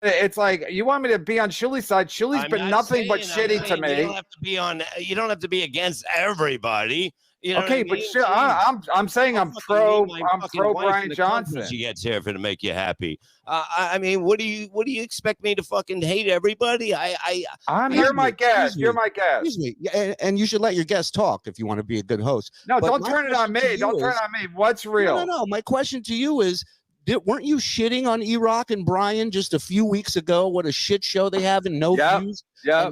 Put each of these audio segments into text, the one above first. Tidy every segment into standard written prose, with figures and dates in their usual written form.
It's like you want me to be on Shuli's side. Shuli's been nothing but shitty to me. You don't have to be on. You don't have to be against everybody. You know okay, but I'm saying I'm pro Bryan Johnson. She gets here for to make you happy. I mean, what do you expect me to fucking hate everybody? You're my guest. You're my guest. Excuse me. And you should let your guest talk if you want to be a good host. No, don't turn it on me. Don't turn it on me. What's real? No. My question to you is, weren't you shitting on Erock and Bryan just a few weeks ago? What a shit show they have and no views. Yeah.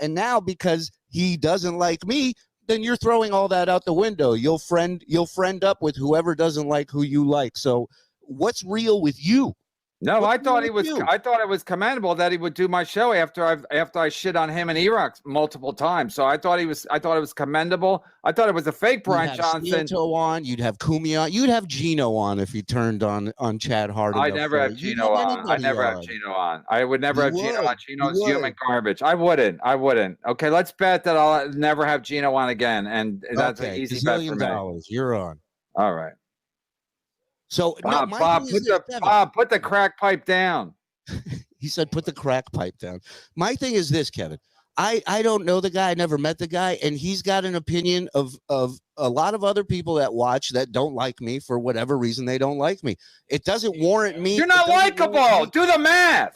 And now because he doesn't like me, then you're throwing all that out the window. You'll friend up with whoever doesn't like who you like. So what's real with you? No, I thought it was commendable that he would do my show after I shit on him and Erock multiple times. So I thought it was commendable. I thought it was a fake Bryan Johnson. On, you'd have Kumi on, you'd have Gino on if he turned on Chad Harding. I never have Gino on. I never have Gino on. I would never have Gino on. Gino's human garbage. I wouldn't. Okay, let's bet that I'll never have Gino on again, and that's an easy bet for me. You're on. All right. So Bob, put the crack pipe down. He said, "Put the crack pipe down." My thing is this, Kevin. I don't know the guy. I never met the guy, and he's got an opinion of a lot of other people that watch that don't like me for whatever reason they don't like me. It doesn't warrant me. You're not likable. Do the math.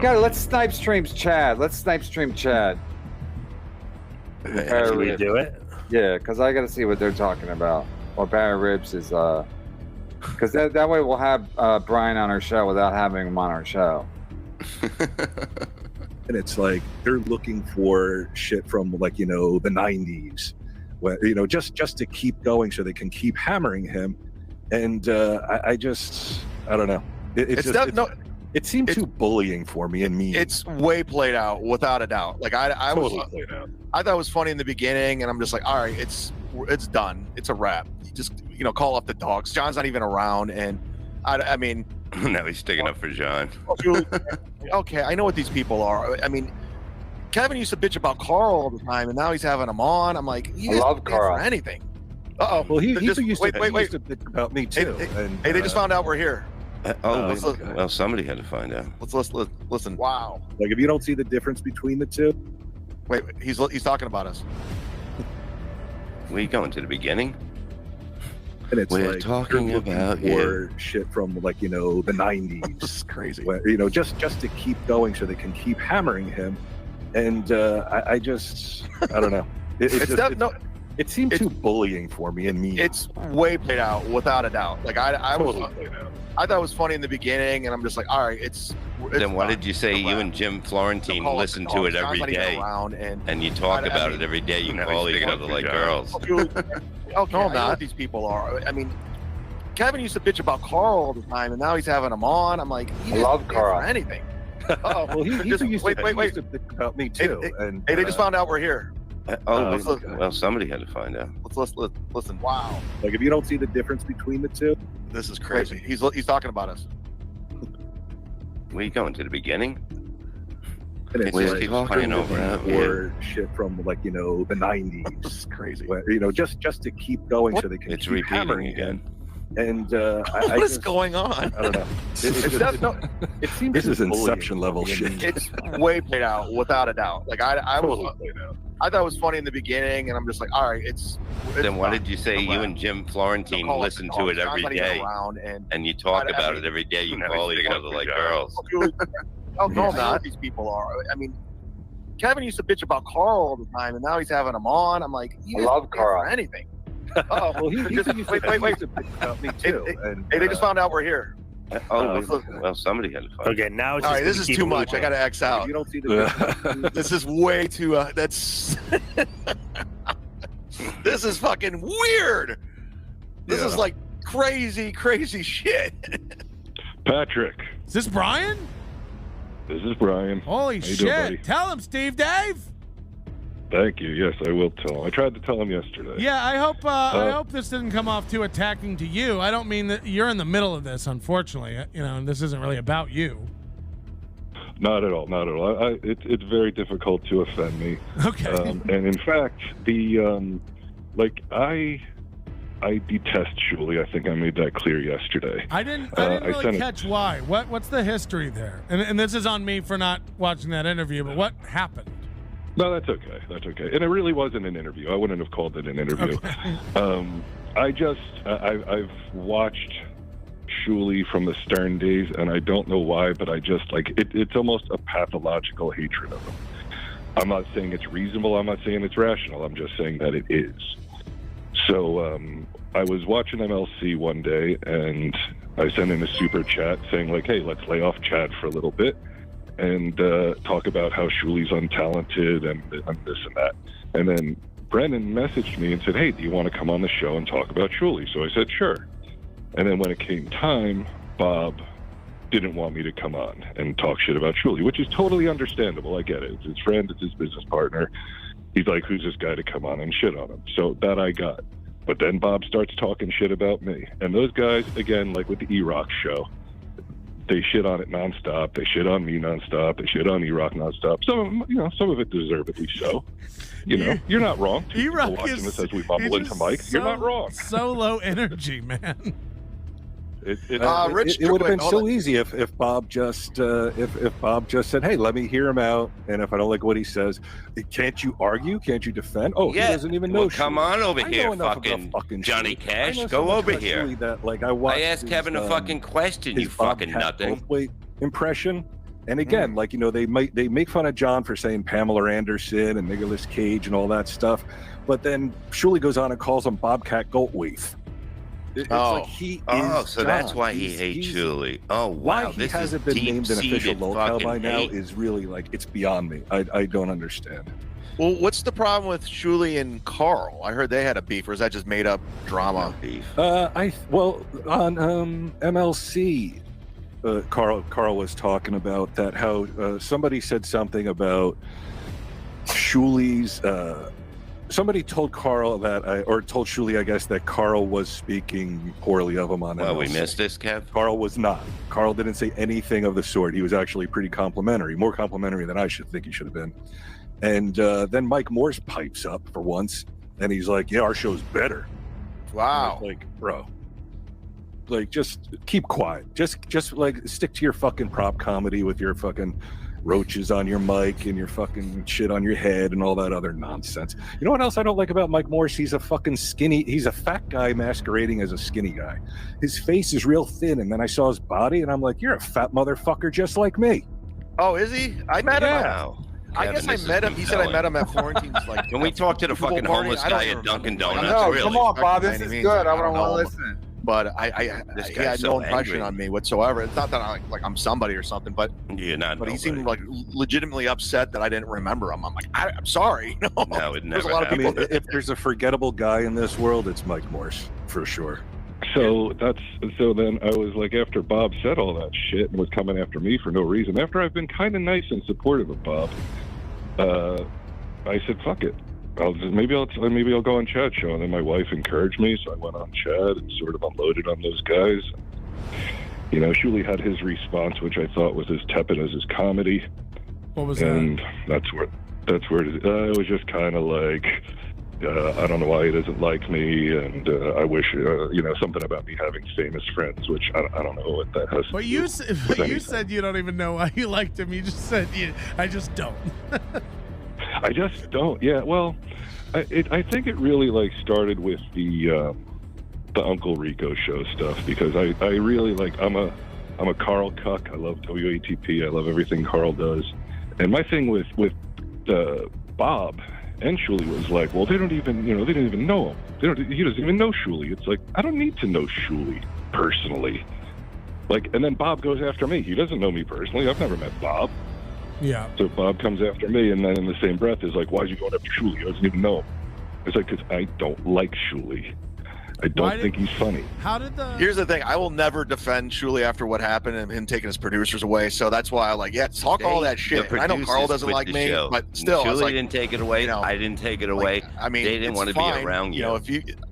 Let's snipe stream Chad. Should we do it? Yeah, because I got to see what they're talking about. Or Barry Ribs is because that way we'll have Bryan on our show without having him on our show. And it's like they're looking for shit from the 90s, where just to keep going so they can keep hammering him. And I don't know. It seemed too bullying for me and mean. It's way played out, without a doubt. Like I thought it was funny in the beginning, and I'm just like, all right, it's done. It's a wrap. You just call off the dogs. John's not even around, and I mean, now he's sticking up for John. Okay, I know what these people are. I mean, Kevin used to bitch about Carl all the time, and now he's having him on. I'm like, I love Carl. For anything. Well, he used to bitch about me too. Hey, they just found out we're here. Well, somebody had to find out. Let's listen. Wow. Like, if you don't see the difference between the two. Wait, he's talking about us. We going to the beginning? And it's we're talking about more shit from the 90s. This is crazy. Where, just to keep going so they can keep hammering him. And I don't know. It seemed too bullying for me and mean. It's way played out, without a doubt. Like I thought it was funny in the beginning, and I'm just like, all right, it's then why did you say you and Jim Florentine listen to it every day, and you talk about it every day? You call each other like girls. I know what these people are. I mean, Kevin used to bitch about Carl all the time, and now he's having him on. I'm like, I love Carl. For anything. Well, he used to bitch about me too. Hey, they just found out we're here. Well, somebody had to find out. Let's listen. Wow. Like, if you don't see the difference between the two. This is crazy. He's talking about us. We going to the beginning? And it's just like keeps playing over or shit from like, you know, the 90s. It's crazy. Where, you know, just to keep going so they can It's keep repeating hammering again. him. And what is going on? I don't know. It seems this is Inception level shit. It's way played out, without a doubt. Like I thought it was funny in the beginning, and I'm just like, all right, it's then why did you say you and Jim Florentine listen to it every day, and you talk about it every day? You call each other like girls. How normal these people are. I mean, Kevin used to bitch about Carl all the time, and now he's having him on. I'm like, I love Carl. For anything. Oh, well, he used to wait. About me too. Hey, they just found out we're here. Well, somebody had to find. Okay, now it's all right. This is too much. I got to X out. You don't see the. This is way too. That's. This is fucking weird. This is like crazy shit. Patrick. Is this Bryan? This is Bryan. Holy shit. Tell him, Steve Dave. Thank you. Yes, I will tell him. I tried to tell him yesterday. Yeah, I hope this didn't come off too attacking to you. I don't mean that you're in the middle of this, unfortunately. You know, and this isn't really about you. Not at all. Not at all. It's very difficult to offend me. Okay. And in fact, I detest Shuli. I think I made that clear yesterday. I didn't really catch why. What's the history there? And this is on me for not watching that interview, but what happened? No, that's okay. That's okay. And it really wasn't an interview. I wouldn't have called it an interview. Okay. I've watched Shuli from the Stern days, and I don't know why, but I just like it. It's almost a pathological hatred of him. I'm not saying it's reasonable. I'm not saying it's rational. I'm just saying that it is. So I was watching MLC one day, and I sent in a super chat saying like, "Hey, let's lay off Chad for a little bit and talk about how Shuli's untalented and this and that." And then Brennan messaged me and said, "Hey, do you want to come on the show and talk about Shuli?" So I said, "Sure." And then when it came time, Bob didn't want me to come on and talk shit about Shuli, which is totally understandable. I get it. It's his friend. It's his business partner. He's like, who's this guy to come on and shit on him? So that I got. But then Bob starts talking shit about me. And those guys, again, like with the Erock show, they shit on it nonstop. They shit on me nonstop. They shit on Erock nonstop. Some of it deservedly so. You know, you're not wrong. Erock watching this as we bumble into Mike. You're not wrong. So low energy, man. It would have been so easy if Bob just said, "Hey, let me hear him out, and if I don't like what he says, can't you argue? Can't you defend?" Oh, yeah. He doesn't even know. Well, come on over here, fucking Johnny Cash. Go over here. I asked Kevin a fucking question. You fucking nothing. Impression. And again, like, you know, they make fun of John for saying Pamela Anderson and Nicolas Cage and all that stuff, but then Shuli goes on and calls him Bobcat Goldthwait. It's like he is so John. That's why he hates Shuli. Oh, wow. Why he hasn't been named an official locale by now is really like, it's beyond me. I don't understand. Well, what's the problem with Shuli and Carl? I heard they had a beef, or is that just made up drama? Beef. On MLC, Carl was talking about that, how somebody said something about Shuli's. Somebody told Carl or told Shuli, I guess, that Carl was speaking poorly of him on MLC. Well, we missed this, Kev. Carl was not. Carl didn't say anything of the sort. He was actually pretty complimentary, more complimentary than I should think he should have been. And then Mike Morse pipes up for once, and he's like, "Yeah, our show's better." Wow. Like, bro, like, just keep quiet. Just like stick to your fucking prop comedy with your fucking roaches on your mic and your fucking shit on your head and all that other nonsense. You know what else I don't like about Mike Morse? He's a fucking he's a fat guy masquerading as a skinny guy. His face is real thin, and then I saw his body, and I'm like, you're a fat motherfucker just like me. Oh, is he? I met him. I guess I met him. He said I met him at Florentine's. Like, can we talk to the fucking homeless guy at Dunkin' Donuts? No, really? come on, Bob. This is good. I don't want to listen. But he had no impression on me whatsoever. It's not that I'm somebody or something, but But he seemed like legitimately upset that I didn't remember him. I'm like, I'm sorry. No, it never. There's a lot of people. If there's a forgettable guy in this world, it's Mike Morse for sure. So then I was like, after Bob said all that shit and was coming after me for no reason, after I've been kind of nice and supportive of Bob, I said, fuck it. Maybe I'll go on Chad's show. And then my wife encouraged me, so I went on Chad and sort of unloaded on those guys. You know, Shuli had his response, which I thought was as tepid as his comedy. What was and that's where it was just kind of like, I don't know why he doesn't like me, and I wish, something about me having famous friends, which I don't know what that has to But do you with said you don't even know why you liked him. You just said, I just don't. I just don't. Yeah, well, I think it really like started with the Uncle Rico show stuff, because I really like, I'm a Carl cuck. I love WATP. I love everything Carl does. And my thing with Bob and Shuli was like, well, they didn't even know him. He doesn't even know Shuli. It's like, I don't need to know Shuli personally. Like, and then Bob goes after me. He doesn't know me personally. I've never met Bob. Yeah. So Bob comes after me, and then in the same breath is like, why'd you go after Shuli? He doesn't even know him. It's like, because I don't like Shuli. I don't think he's funny. Here's the thing. I will never defend Shuli after what happened and him taking his producers away. So that's why I like, talk all that shit. I know Carl doesn't like me, but still. Shuli didn't take it away. I didn't take it away. I mean, they didn't want to be around you.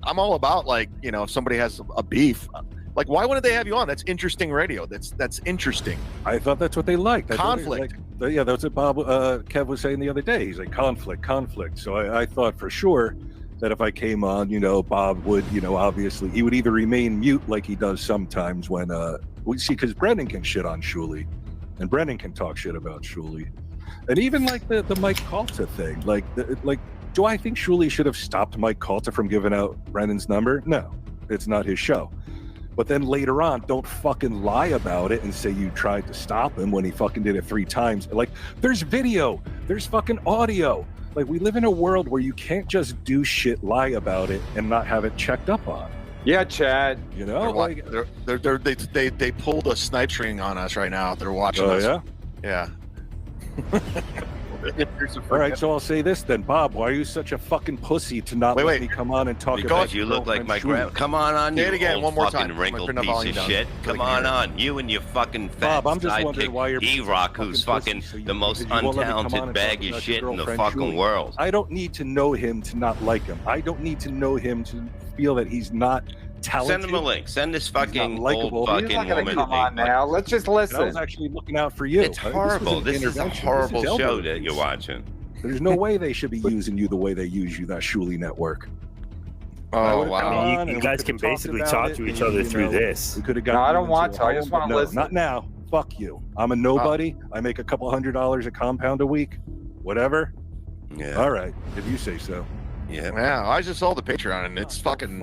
I'm all about if somebody has a beef, like why wouldn't they have you on? That's interesting radio. That's interesting. I thought that's what they liked. Conflict. Yeah, that's what Kev was saying the other day. He's like, conflict. So I thought for sure that if I came on, Bob would, obviously he would either remain mute like he does sometimes when we see, because Brennan can shit on Shuli, and Brennan can talk shit about Shuli, and even like the Mike Calta thing. Like, do I think Shuli should have stopped Mike Calta from giving out Brennan's number? No, it's not his show. But then later on, don't fucking lie about it and say you tried to stop him when he fucking did it 3 times. Like, there's video, there's fucking audio. Like, we live in a world where you can't just do shit, lie about it, and not have it checked up on. Yeah, Chad. They pulled a snipe string on us right now. They're watching us. Yeah. All right, so I'll say this then, Bob. Why are you such a fucking pussy to not let me come on and talk about? Because you look like my grandma. Come on, say you it again one more time. Wrinkled piece of shit. Come on, you and your fucking fat Bob, I'm just wondering why you're Erock, who's fucking the most untalented bag of shit in the fucking world. I don't need to know him to not like him. I don't need to know him to feel that he's not talented. Send him a link. Send this fucking old fucking He's not gonna woman. come on now. Let's just listen. I was actually looking out for you. It's horrible. This is a horrible show that you're watching. There's no way they should be using you the way they use you, that Shuli network. Oh, wow. You guys can basically talk to each other through this. We could have No, I don't want to. I just want to listen. Not now. Fuck you. I'm a nobody. I make a couple $100 a compound a week. Whatever. Yeah. All right. If you say so. Yeah. I just saw the picture on it, and it's fucking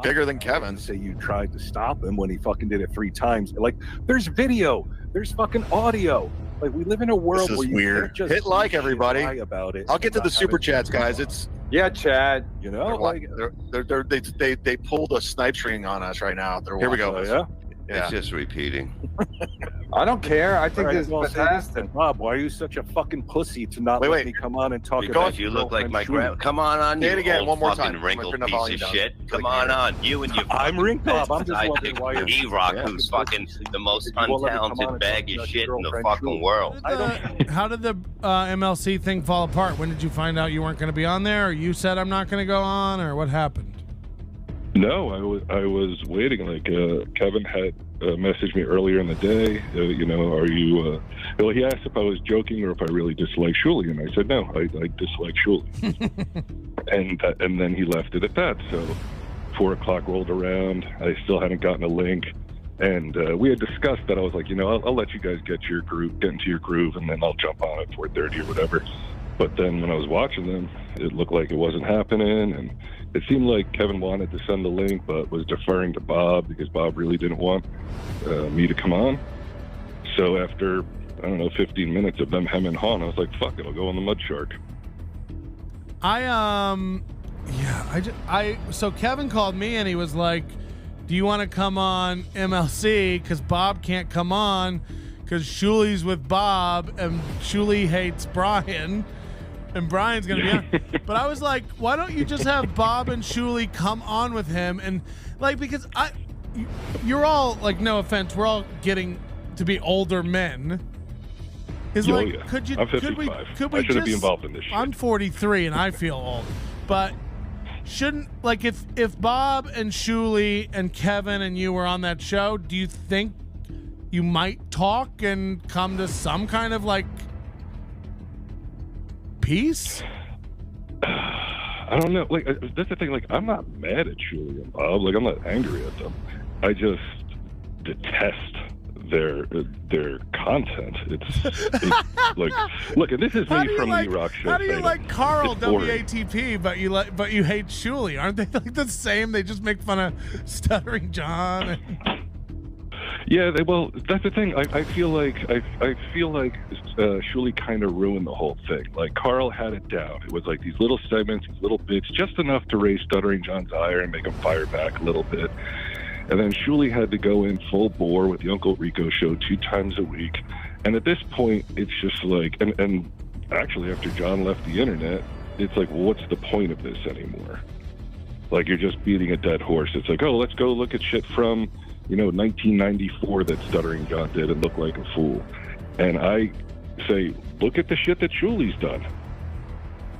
bigger than Kevin's. Say you tried to stop him when he fucking did it 3 times. Like, there's video. There's fucking audio. Like, we live in a world where you weird. can't just hit like, everybody. lie about it. I'll get to the super chats, guys. It's Chad. They pulled a snipe string on us right now. Here we go. Yeah. It's just repeating. I don't care. I think this is fantastic. Bob, why are you such a fucking pussy to not let me come on and talk about? Because you look like my grandma. Come on, say you it again one more time. Wrinkled piece of shit. Come on, you and your I'm wrinkled. I'm just wondering why you're Erock, who's fucking the most untalented bag of shit in the fucking world. How did the MLC thing fall apart? When did you find out you weren't going to be on there, or you said I'm not going to go on, or what happened? No, I was waiting. Like, Kevin had messaged me earlier in the day. Are you? Well, he asked if I was joking or if I really dislike Shuli, and I said no, I dislike Shuli. and then he left it at that. So 4 o'clock rolled around. I still hadn't gotten a link, and we had discussed that. I was like, I'll let you guys get into your groove, and then I'll jump on at 4:30 or whatever. But then when I was watching them, it looked like it wasn't happening, and it seemed like Kevin wanted to send the link, but was deferring to Bob because Bob really didn't want me to come on. So after, 15 minutes of them hemming and hawing, I was like, fuck it, I'll go on the Mud Shark. So Kevin called me and he was like, do you want to come on MLC? Because Bob can't come on because Shuli's with Bob and Shuli hates Bryan. And Bryan's going to be on. But I was like, why don't you just have Bob and Shuli come on with him? And like, because you're all like, no offense, we're all getting to be older men. Is I'm could 55. we I shouldn't be involved in this shit. I'm 43 and I feel old. But shouldn't, like, if Bob and Shuli and Kevin and you were on that show, do you think you might talk and come to some kind of like peace? I don't know. Like, that's the thing. Like, I'm not mad at Shuli and Bob. Like, I'm not angry at them. I just detest their content. It's like, look, and this is me from the Erock show. How do you like Carl WATP, but you hate Shuli? Aren't they like the same? They just make fun of Stuttering John. Yeah, well, that's the thing. I feel like Shuli kind of ruined the whole thing. Like, Carl had it down. It was like these little segments, these little bits, just enough to raise Stuttering John's ire and make him fire back a little bit. And then Shuli had to go in full bore with the Uncle Rico show 2 times a week. And at this point, it's just like, and actually after John left the internet, it's like, well, what's the point of this anymore? Like, you're just beating a dead horse. It's like, oh, let's go look at shit from, 1994 that Stuttering John did and look like a fool. And I say, look at the shit that Shuli's done.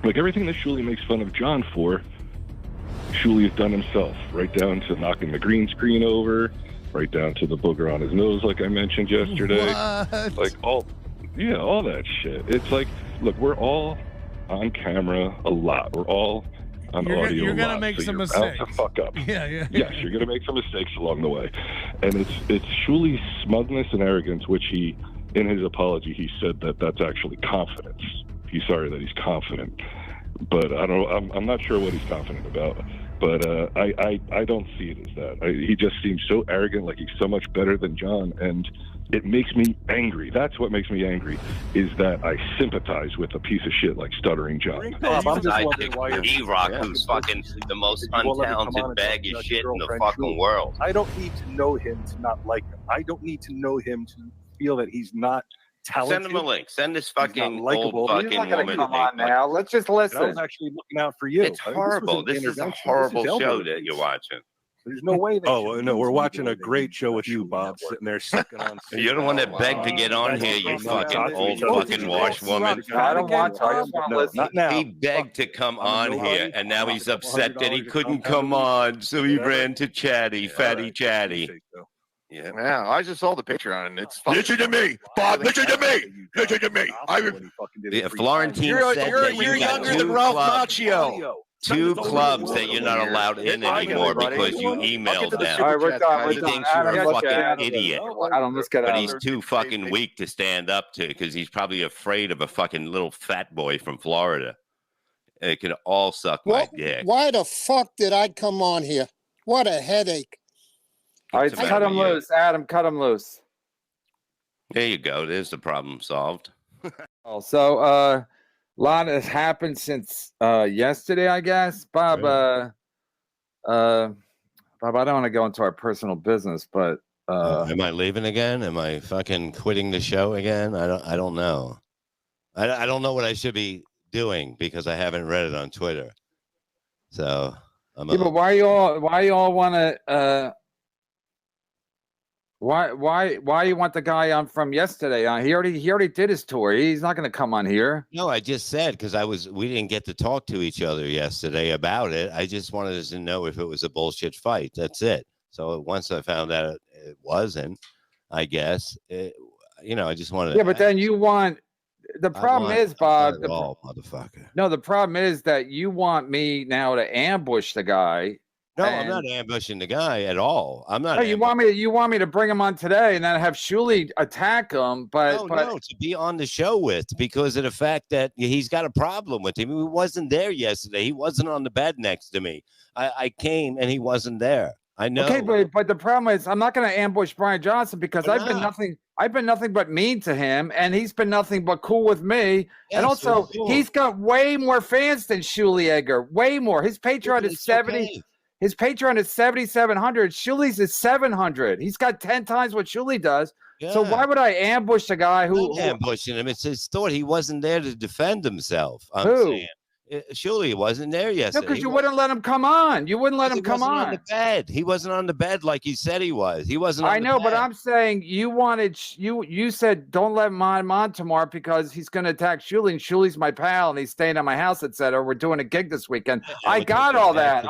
Like, everything that Shuli makes fun of John for, Shuli has done himself, right down to knocking the green screen over, right down to the booger on his nose, like I mentioned yesterday. What? Like, all that shit. It's like, look, we're all on camera a lot. We're all on audio. You're a gonna lot, make so some you're mistakes. bound to fuck up. Yeah. Yes, you're gonna make some mistakes along the way, and it's Shuli's smugness and arrogance, which he, in his apology, he said that that's actually confidence. He's sorry that he's confident, but I'm not sure what he's confident about. But I don't see it as that. He just seems so arrogant, like he's so much better than John, and it makes me angry. That's what makes me angry, is that I sympathize with a piece of shit like Stuttering John. I'm just wondering why Erock, who's fucking the most untalented bag of shit in the fucking world. I don't need to know him to not like him. I don't need to know him to feel that he's not talented. Send him a link. Send this fucking likable. old fucking woman. Come on now. Let's just listen. I was actually looking out for you. It's horrible. This is a horrible show that you're watching. There's no way. Oh no, we're watching a great show with you, Bob, sitting there sucking on. You're the one that begged to get on here, you fucking old fucking washwoman. I don't want to. I just want to listen. Not now. He begged to come on here, and now he's upset that he couldn't come on, so he ran to Chatty, Fatty Chatty. Yeah, I just saw the picture on it. And it's listen to me, Bob. Listen to me. Listen to me. Florentine said that you got two clubs. 2 clubs that you're not allowed in anymore because you emailed them. All right, we're done. He thinks you're a fucking idiot. Let's get out. But he's too fucking weak to stand up to because he's probably afraid of a fucking little fat boy from Florida. It can all suck my dick. Why the fuck did I come on here? What a headache. All right, cut him loose, Adam. Cut him loose. There you go. There's the problem solved. So, a lot has happened since yesterday, I guess. Bob, Bob, I don't want to go into our personal business, but am I leaving again? Am I fucking quitting the show again? I don't know. I don't know what I should be doing because I haven't read it on Twitter. So, but why you all want to? Why you want the guy on from yesterday on? He already did his tour. He's not going to come on here. No, I just said because we didn't get to talk to each other yesterday about it. I just wanted to know if it was a bullshit fight. That's it. So once I found out it wasn't, I guess I just wanted. Yeah, but then you want. The problem is, Bob. Motherfucker. No, the problem is that you want me now to ambush the guy. No, I'm not ambushing the guy at all. I'm not. No, you want me to bring him on today and then have Shuli attack him, but no, to be on the show with because of the fact that he's got a problem with him. He wasn't there yesterday. He wasn't on the bed next to me. I came and he wasn't there. I know. Okay, but the problem is I'm not going to ambush Bryan Johnson because I've been nothing but mean to him, and he's been nothing but cool with me. Yes, and also, he's got way more fans than Shuli Egger. Way more. His Patreon is 70. Okay. His Patreon is 7,700. Shuli's is 700. He's got 10 times what Shuli does. Yeah. So why would I ambush a guy who ambushing him? It's his thought. He wasn't there to defend himself. Who? Shuli wasn't there yesterday. No, because you wouldn't let him come on. You wouldn't let him come on. The bed. He wasn't on the bed like he said he was. He wasn't. I know, but I'm saying you wanted you said don't let him on tomorrow because he's going to attack Shuli, and Shuli's my pal, and he's staying at my house, etc. We're doing a gig this weekend. I got all that.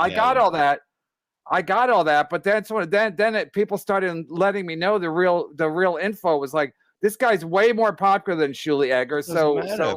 But that's when then people started letting me know the real info was like This guy's way more popular than Shuli Egger.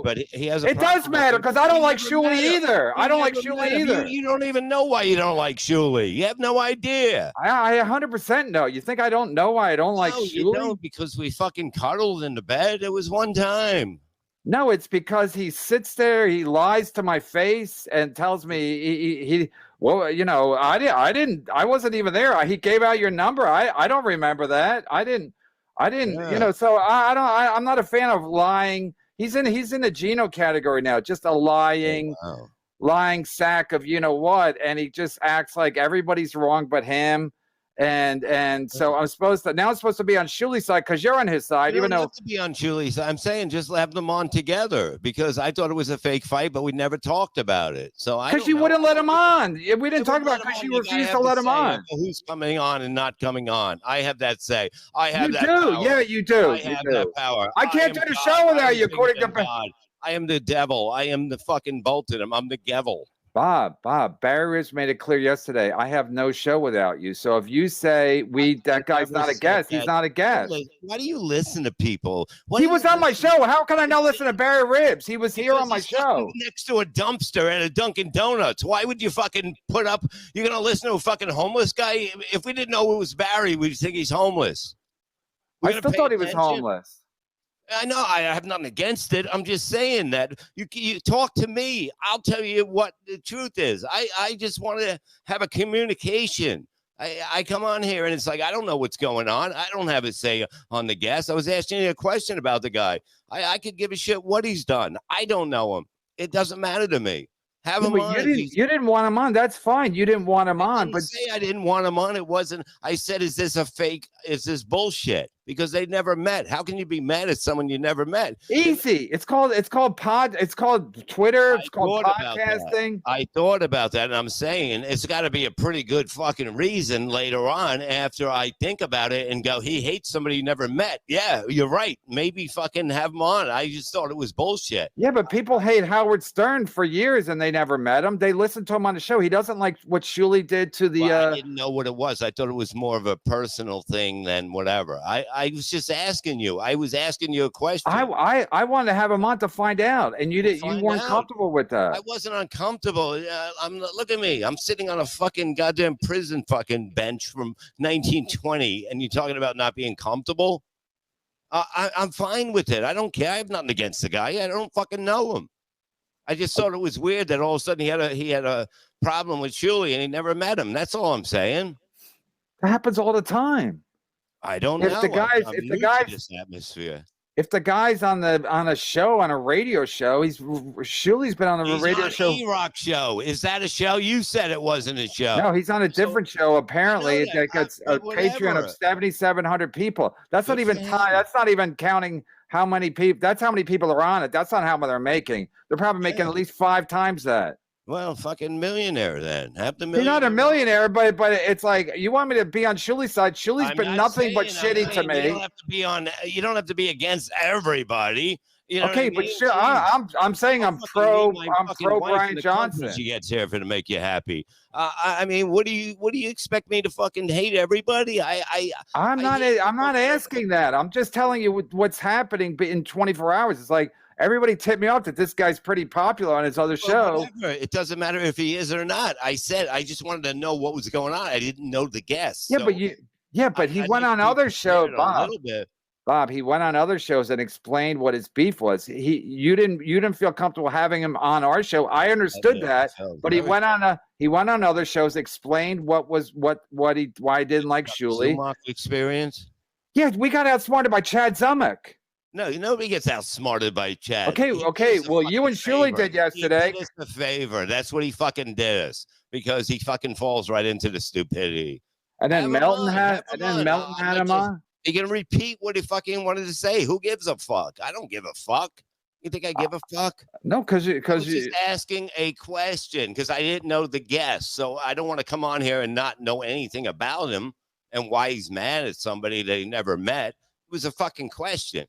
But he has. It does matter because I don't like Shuli either. I don't like Shuli either. You don't even know why you don't like Shuli. You have no idea. I 100% know. You think I don't know why I don't like Shuli? You don't, because we fucking cuddled in the bed. It was one time. No, it's because he sits there, he lies to my face and tells me he well, you know, I wasn't even there. He gave out your number. I don't remember that. I didn't, Yeah. you know, so I'm not a fan of lying. He's in the Gino category now, just a lying sack of you know what, and he just acts like everybody's wrong but him. And so I'm supposed to be on Shuli's side because you're on his side, You even don't though have to be on Shuli's side. I'm saying just have them on together because I thought it was a fake fight, but we never talked about it. So because you wouldn't let him on. We didn't talk about it because you refused to let him on. Who's coming on and not coming on? I have that say. I have that power. Yeah, you do. I have that power. I can't do the show without you, according to God. I am the devil. I am the fucking bolted. I'm the devil. Bob, Barry Rich made it clear yesterday. I have no show without you. So if you say that guy's not a guest, he's not a guest. Why do you listen to people? He was on my show. How can I not listen to Barry Ribs? He was here on my show. Next to a dumpster at a Dunkin' Donuts. Why would you fucking put up? You're gonna listen to a fucking homeless guy? If we didn't know it was Barry, we'd think he's homeless. I still thought he was homeless. I know. I have nothing against it. I'm just saying that you talk to me. I'll tell you what the truth is. I just want to have a communication. I come on here and it's like, I don't know what's going on. I don't have a say on the guest. I was asking you a question about the guy. I could give a shit what he's done. I don't know him. It doesn't matter to me. Have him on. You didn't want him on. That's fine. You didn't want him on. But say I didn't want him on. It wasn't. I said, is this a fake? Is this bullshit? Because they never met. How can you be mad at someone you never met? Easy. It's called Twitter. It's called podcasting. I thought about that, and I'm saying it's got to be a pretty good fucking reason later on after I think about it and go, he hates somebody you never met. Yeah, you're right. Maybe fucking have him on. I just thought it was bullshit. Yeah, but people hate Howard Stern for years, and they never met him. They listened to him on the show. He doesn't like what Shuli did to the. I didn't know what it was. I thought it was more of a personal thing than whatever. I was just asking you. I was asking you a question. I wanted to have him on to find out, and you weren't comfortable with that. I wasn't uncomfortable. Look at me. I'm sitting on a fucking goddamn prison fucking bench from 1920, and you're talking about not being comfortable. I'm fine with it. I don't care. I have nothing against the guy. I don't fucking know him. I just thought it was weird that all of a sudden he had a problem with Shuli and he never met him. That's all I'm saying. That happens all the time. I don't know. If the guy's this atmosphere. If the guy's on a show, on a radio show, Shuli's been on a radio show. Erock show. Is that a show? You said it wasn't a show. No, he's on a different show. Apparently, it gets a Patreon of 7,700 people. That's not even That's not even counting how many people. That's how many people are on it. That's not how much they're making. They're probably making at least 5 times that. Well, fucking millionaire then. Half the He's millionaire. not a millionaire, but it's like you want me to be on Shuli's side. Shuli's been nothing but shitty to me. You don't have to be on. You don't have to be against everybody. You know okay, but sure, I'm saying I'm pro Bryan Johnson. She gets here for to make you happy. I mean, what do you expect me to fucking hate everybody? I'm not asking that. I'm just telling you what's happening in 24 hours. It's like. Everybody tipped me off that this guy's pretty popular on his other show. Whatever. It doesn't matter if he is or not. I said I just wanted to know what was going on. I didn't know the guests. Yeah, but he went on other shows, Bob. Bob, he went on other shows and explained what his beef was. You didn't feel comfortable having him on our show. I understood that, but he went on other shows, explained why he didn't like Shuli. Zumock experience. Yeah, we got outsmarted by Chad Zumock. No, nobody gets outsmarted by Chad. Okay. Well, you and Shuli did yesterday. He did us a favor. That's what he fucking did us because he fucking falls right into the stupidity. And then Melton had him on. He can repeat what he fucking wanted to say. Who gives a fuck? I don't give a fuck. You think I give a fuck? No, because you're just asking a question because I didn't know the guest, so I don't want to come on here and not know anything about him and why he's mad at somebody that he never met. It was a fucking question.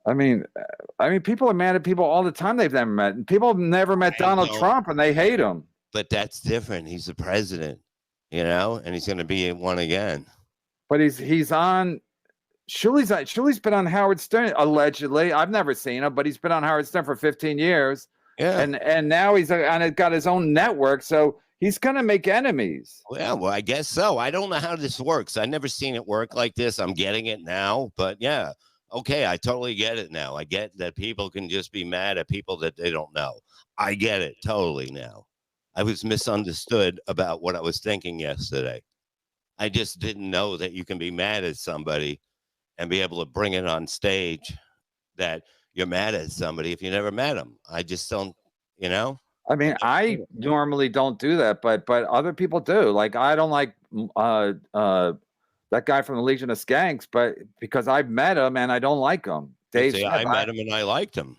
I mean, people are mad at people all the time they've never met. And people have never met Donald Trump, and they hate him. But that's different. He's the president, and he's going to be one again. But he's on Shuli's been on Howard Stern allegedly. I've never seen him, but he's been on Howard Stern for 15 years. Yeah. And now he's got his own network, so he's gonna make enemies. Yeah, well, I guess so. I don't know how this works. I've never seen it work like this. I'm getting it now, but yeah. Okay, I totally get it now. I get that people can just be mad at people that they don't know. I get it totally now. I was misunderstood about what I was thinking yesterday. I just didn't know that you can be mad at somebody and be able to bring it on stage that you're mad at somebody if you never met them. I just don't, you know? I mean, I normally don't do that, but other people do. Like, I don't like that guy from the Legion of Skanks, but because I've met him and I don't like him. Dave See, Smith, I met him and I liked him.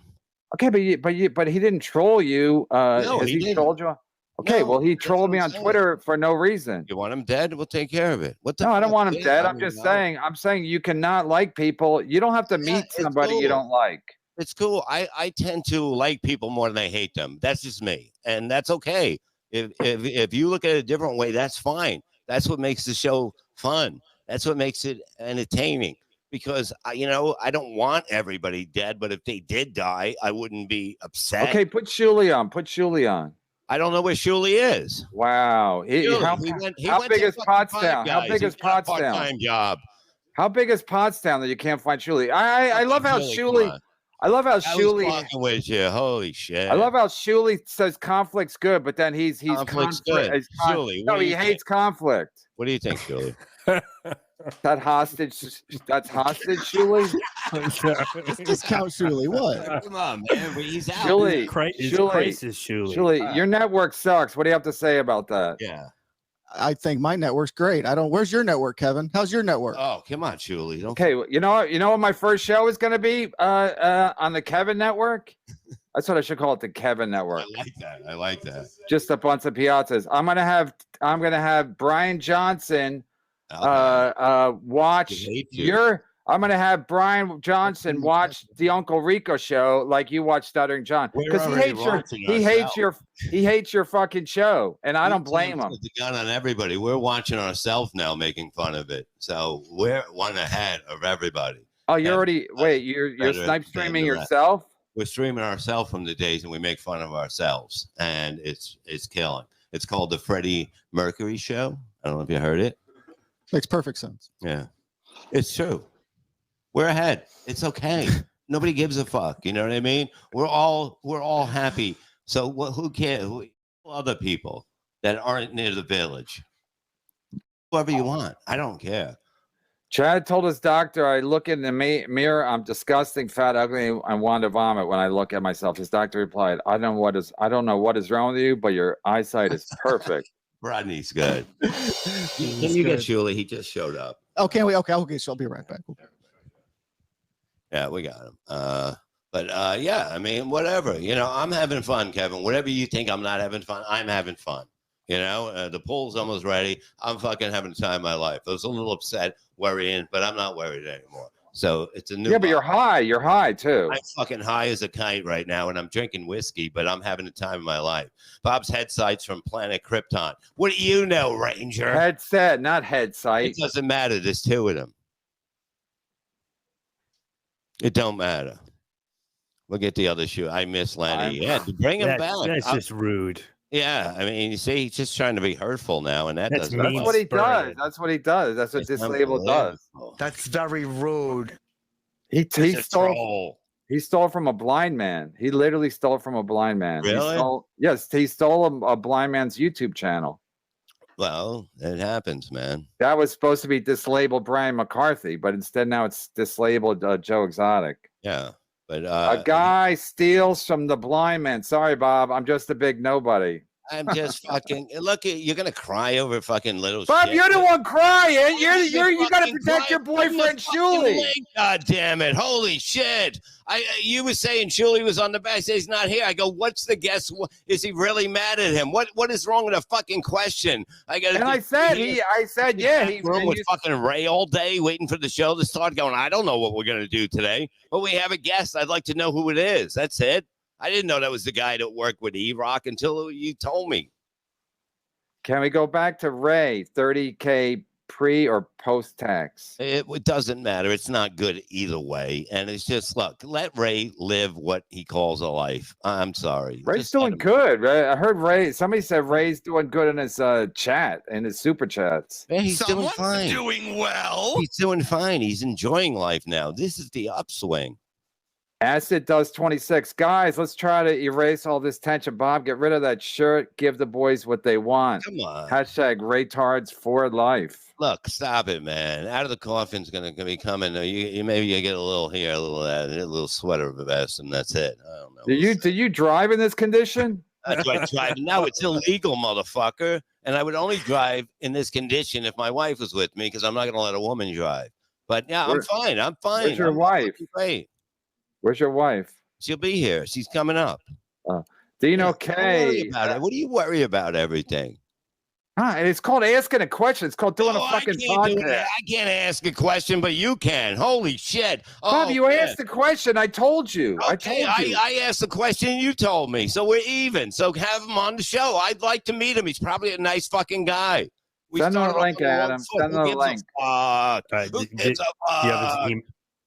Okay, but he didn't troll you. No, has he didn't. trolled you? Okay, No, well, he that's trolled what me I'm on saying. Twitter for no reason. You want him dead? We'll take care of it. What the No, I don't fuck, want him dude? dead. I I'm don't just know. saying. I'm saying you cannot like people. You don't have to meet it's somebody you cool. don't like. It's cool. I tend to like people more than I hate them. That's just me, and that's okay. If you look at it a different way, that's fine. That's what makes the show fun. That's what makes it entertaining. Because I don't want everybody dead, but if they did die, I wouldn't be upset. Okay, put Shuli on. Put Shuli on. I don't know where Shuli is. Wow. How big is Pottstown? How big is Pottstown? Part-time job. How big is Pottstown that you can't find Shuli? I love how Shuli. I love how I was Shuli. fucking with you. Holy shit. I love how Shuli says conflict's good, but then he's Conflict's good. Shuli, no, what do he you hates conflict. What do you think, Shuli? That's hostage, Shuli. Discount Shuli. What? Come on, man. He's out. Shuli, Crisis Shuli. Shuli, your network sucks. What do you have to say about that? Yeah. I think my network's great. Where's your network, Kevin? How's your network? Oh, come on, Shuli. Okay, you know what my first show is going to be on the Kevin Network? That's what I should call it, the Kevin Network. I like that. Just a bunch of piazzas. I'm gonna have Bryan Johnson watch your. I'm gonna have Bryan Johnson watch the Uncle Rico show like you watch Stuttering John, because he hates your fucking show, and I don't blame him. The gun on everybody. We're watching ourselves now, making fun of it. So we're one ahead of everybody. Oh, you're snipe streaming yourself. We're streaming ourselves from the days, and we make fun of ourselves, and it's killing. It's called the Freddie Mercury Show. I don't know if you heard it. Makes perfect sense. Yeah, it's true. We're ahead. It's okay. Nobody gives a fuck. You know what I mean? We're all happy. So who cares? Other people that aren't near the village. Whoever you want. I don't care. Chad told his doctor, I look in the mirror, I'm disgusting, fat, ugly, and want to vomit when I look at myself. His doctor replied, I don't know what is wrong with you, but your eyesight is perfect. Rodney's good. Can you get Shuli? He just showed up. Oh, can we? Okay, so I'll be right back. Yeah, we got him. But yeah, I mean, whatever. I'm having fun, Kevin. Whatever you think I'm not having fun, I'm having fun. The pool's almost ready. I'm fucking having the time of my life. I was a little upset, worrying, but I'm not worried anymore. So it's a new. Yeah, but you're high. You're high too. I'm fucking high as a kite right now, and I'm drinking whiskey, but I'm having the time of my life. Bob's headsight's from Planet Krypton. What do you know, Ranger? Headset, not headsight. It doesn't matter. There's two of them. It don't matter. We'll get the other shoe. I miss Lenny. Yeah, bring him back. That's just rude. Yeah, I mean, you see, he's just trying to be hurtful now, and that's what he does. That's what he does. That's what Disabled does. That's very rude. He stole from a blind man. He literally stole from a blind man. Really? He stole a blind man's YouTube channel. Well, it happens, man. That was supposed to be Dislabeled Brian McCarthy, but instead now it's Dislabeled Joe Exotic. Yeah. But a guy steals from the blind man. Sorry, Bob. I'm just a big nobody. I'm just fucking look. You're gonna cry over fucking little. Bob, shit. you're the one crying. You gotta protect your boyfriend, Shuli. God damn it! Holy shit! You were saying Shuli was on the back. Says he's not here. I go, what's the guess? Is he really mad at him? What is wrong with a fucking question? I said yeah. He room with fucking Ray all day waiting for the show to start. Going, I don't know what we're gonna do today, but we have a guest. I'd like to know who it is. That's it. I didn't know that was the guy that worked with Erock until you told me. Can we go back to Ray? 30K pre or post tax? It doesn't matter. It's not good either way. And it's just, look, let Ray live what he calls a life. I'm sorry. Ray's Just let doing him- good. Right? I heard Ray. Somebody said Ray's doing good in his chat, in his super chats. Yeah, he's doing Someone's fine. doing well. He's doing fine. He's enjoying life now. This is the upswing. Acid does 26. Guys, let's try to erase all this tension. Bob, get rid of that shirt. Give the boys what they want. Come on. Hashtag retards for life. Look, stop it, man. Out of the coffin's gonna be coming. You maybe you get a little here, a little that, a little sweater vest, and that's it. I don't know. Do you drive in this condition? That's why I drive. Now it's illegal, motherfucker. And I would only drive in this condition if my wife was with me, because I'm not gonna let a woman drive. But yeah, I'm fine. I'm fine. Where's your wife? Great. Where's your wife? She'll be here. She's coming up. Dino Don't worry K. about it. What do you worry about everything? And it's called asking a question. It's called doing a fucking podcast. I can't ask a question, but you can. Holy shit. Bob, Oh, you man. asked the question. I told you. Okay, I asked the question you told me. So we're even. So have him on the show. I'd like to meet him. He's probably a nice fucking guy. Send him a started off link, on the wrong Adam. foot. Send Who him a gives link. fuck? Who gives a fuck?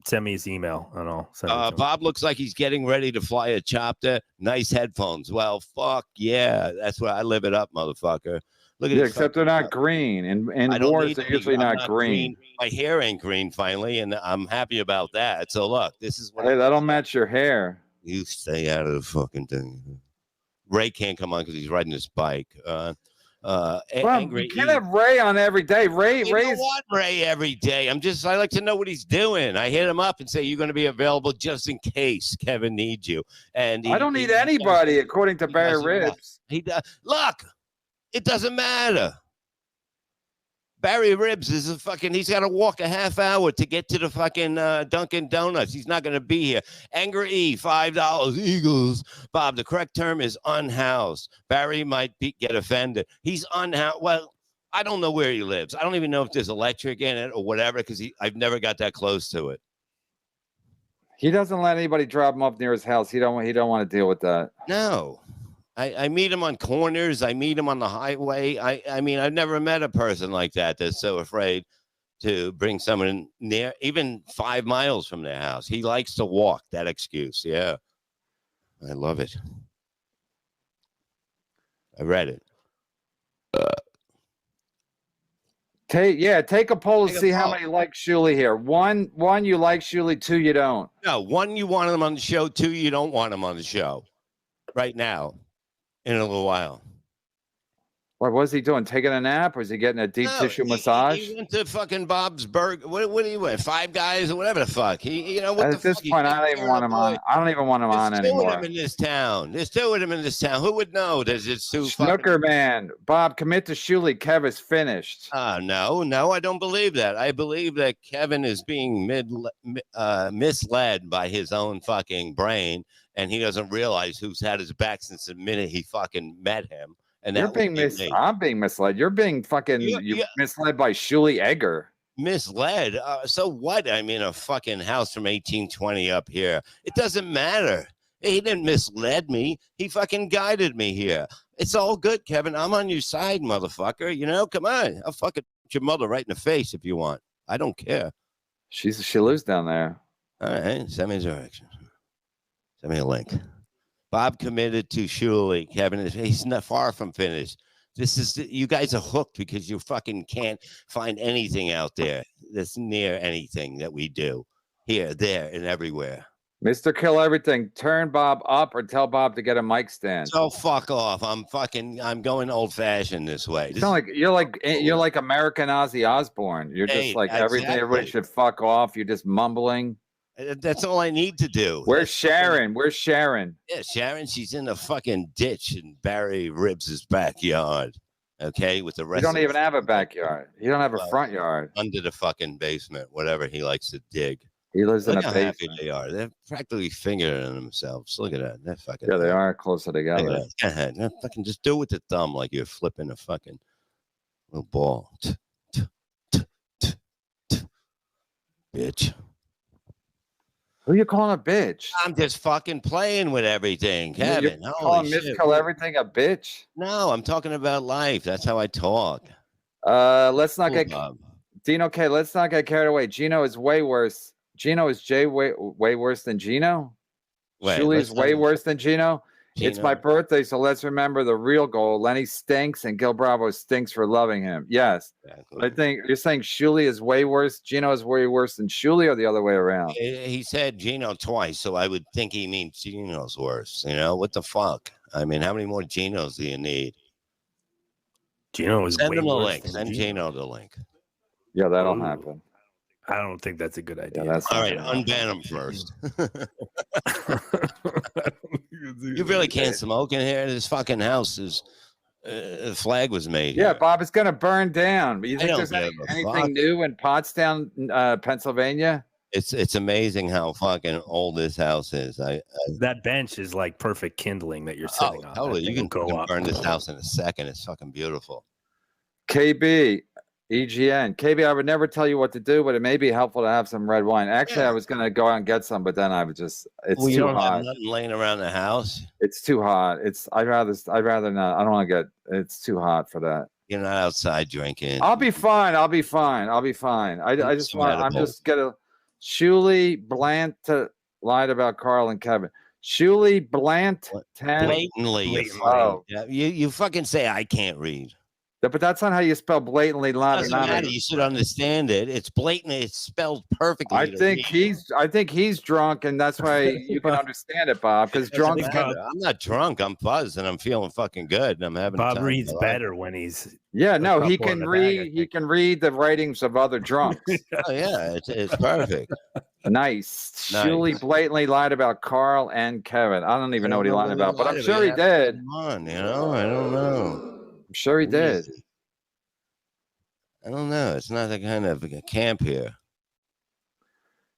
Send me his email and I'll send it to him. Bob looks like he's getting ready to fly a chopper. Nice headphones. Well, fuck yeah. That's where I live it up, motherfucker. Look at Yeah, this except they're not green. In I don't wars, need they're to be- usually I'm not green. My hair ain't green finally, and I'm happy about that. So look, this is what Hey, that'll match your hair. you stay out of the fucking thing. Ray can't come on because he's riding his bike. Well, Angry you can't E- have Ray on every day. Ray's don't want Ray every day. I like to know what he's doing. I hit him up and say, you're going to be available just in case Kevin needs you. And I don't need anybody, according to Barry doesn't Ribs. He does. Look, it doesn't matter. Barry Ribs is he's got to walk a half hour to get to the fucking Dunkin' Donuts. He's not going to be here. Angry E, $5. Eagles. Bob, the correct term is unhoused. Barry might get offended. He's unhoused. Well, I don't know where he lives. I don't even know if there's electric in it or whatever, because I've never got that close to it. He doesn't let anybody drop him off near his house. He don't want to deal with that. No. I meet him on corners. I meet him on the highway. I mean, I've never met a person like that that's so afraid to bring someone near, even 5 miles from their house. He likes to walk. That excuse. Yeah. I love it. I read it. Take a poll to Take a see how poll. many like Shuli here. One, you like Shuli. 2, you don't. No, 1, you want him on the show. 2, you don't want him on the show right now in a little while. What was he doing? Taking a nap? Was he getting a deep tissue massage? He went to fucking Bob's Burger. What do you want? 5 Guys or whatever the fuck. At this point, I don't even want him on. I don't even want him on There's 2 of anymore. them in this town. There's 2 of them in this town. Who would know? There's just 2 Snooker man, Bob, commit to Shuli. Kev is finished. No, I don't believe that. I believe that Kevin is being misled by his own fucking brain, and he doesn't realize who's had his back since the minute he fucking met him. And You're that being I'm being misled. You're being fucking misled by Shuli Egger. Misled? So what? I'm in a fucking house from 1820 up here. It doesn't matter. He didn't mislead me. He fucking guided me here. It's all good, Kevin. I'm on your side, motherfucker. You know, come on. I'll fucking put your mother right in the face if you want. I don't care. She lives down there. All right. Send me a direction. Send me a link. Bob committed to Shuli. Kevin, he's not far from finished. You guys are hooked because you fucking can't find anything out there that's near anything that we do here, there, and everywhere. Mr. Kill Everything, turn Bob up or tell Bob to get a mic stand. So fuck off. I'm going old fashioned this way. It's not like you're like American Ozzy Osbourne. You're just like everything. Everybody should fuck off. You're just mumbling. That's all I need to do. Where's Sharon? Where's Sharon? Yeah, Sharon, she's in the fucking ditch in Barry Ribs' backyard. Okay, with the rest. You don't even have a backyard. You don't have a front yard. Under the fucking basement, whatever he likes to dig. He lives in a Look how happy basement. they are. They're practically fingering themselves. Look at that. They're fucking. Yeah, they are closer together. Look at that. Go ahead. Fucking just do it with the thumb like you're flipping a fucking little ball. Bitch. Who you calling a bitch? I'm just fucking playing with everything, Kevin. You're calling Miss Kill Everything a bitch? No, I'm talking about life. That's how I talk. Let's not Cool, get Bob. Dino K, let's not get carried away. Gino is way worse. Gino is way worse than Gino. Shuli is way worse than Gino. It's my birthday, so let's remember the real goal. Lenny stinks and Gil Bravo stinks for loving him. Yes. Exactly. I think you're saying Shuli is way worse. Gino is way worse than Shuli, or the other way around? He said Gino twice, so I would think he means Gino's worse. You know, what the fuck? I mean, how many more Ginos do you need? Gino is Send way him the worse link. than Send Gino the link. Yeah, that'll happen. I don't think that's a good idea. Yeah, all right, unban him first. You really can't smoke in here. This fucking house is the flag was made. Yeah, here. Bob, it's gonna burn down. You think there's give a anything fuck. new in Pottstown, Pennsylvania? It's amazing how fucking old this house is. That bench is like perfect kindling that you're sitting on. Totally, you can go up. burn this house in a second. It's fucking beautiful. KB, EGN. KB, I would never tell you what to do, but it may be helpful to have some red wine. Actually, I was going to go out and get some, but then I would just, it's you too don't hot. have nothing laying around the house. It's too hot. I'd rather not. I don't want to get, it's too hot for that. You're not outside drinking. I'll be fine. I just want, I'm just going to, Shuli Blant lied about Carl and Kevin. Shuli Blant 10. Blatantly. Oh. Yeah, you fucking say I can't read. But that's not how you spell blatantly lied. Doesn't matter. You should understand it. It's blatant. It's spelled perfectly. I think he's drunk, and that's why you can understand it, Bob. Because drunk. I'm not drunk. I'm buzzed, and I'm feeling fucking good, and I'm having. Bob reads better when he's. Yeah, no, he can read. He can read the writings of other drunks. Oh yeah, it's perfect. Nice. Shuli blatantly lied about Carl and Kevin. I don't even know what he lied about, but I'm sure he did. Come on, I don't know. I'm sure he did. I don't know. It's not the kind of a camp here.